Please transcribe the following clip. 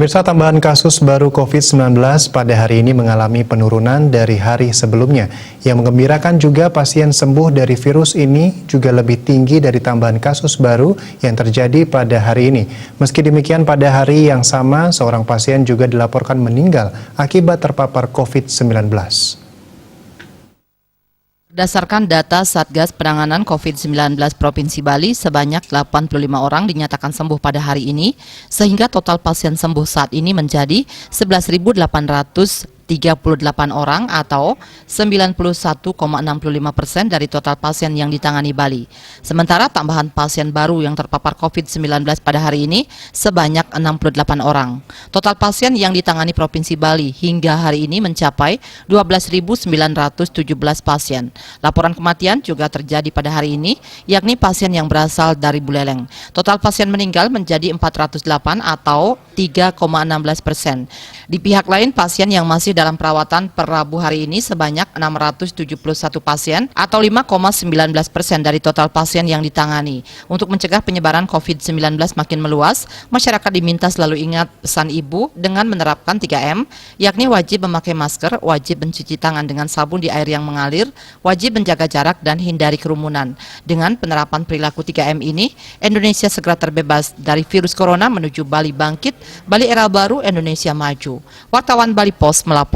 Pemirsa, tambahan kasus baru COVID-19 pada hari ini mengalami penurunan dari hari sebelumnya. Yang menggembirakan juga pasien sembuh dari virus ini juga lebih tinggi dari tambahan kasus baru yang terjadi pada hari ini. Meski demikian, pada hari yang sama, seorang pasien juga dilaporkan meninggal akibat terpapar COVID-19. Berdasarkan data Satgas Penanganan COVID-19 Provinsi Bali, sebanyak 85 orang dinyatakan sembuh pada hari ini, sehingga total pasien sembuh saat ini menjadi 11.838 orang atau 91,65% dari total pasien yang ditangani Bali. Sementara tambahan pasien baru yang terpapar COVID-19 pada hari ini sebanyak 68 orang. Total pasien yang ditangani Provinsi Bali hingga hari ini mencapai 12.917 pasien. Laporan kematian juga terjadi pada hari ini, yakni pasien yang berasal dari Buleleng. Total pasien meninggal menjadi 408 atau 3,16%. Di pihak lain, pasien yang masih dalam perawatan per Rabu hari ini sebanyak 671 pasien atau 5,19% dari total pasien yang ditangani. Untuk mencegah penyebaran COVID-19 makin meluas, masyarakat diminta selalu ingat pesan Ibu dengan menerapkan 3M, yakni wajib memakai masker, wajib mencuci tangan dengan sabun di air yang mengalir, wajib menjaga jarak dan hindari kerumunan. Dengan penerapan perilaku 3M ini, Indonesia segera terbebas dari virus corona menuju Bali bangkit, Bali era baru, Indonesia maju. Wartawan Bali Post melaporkan.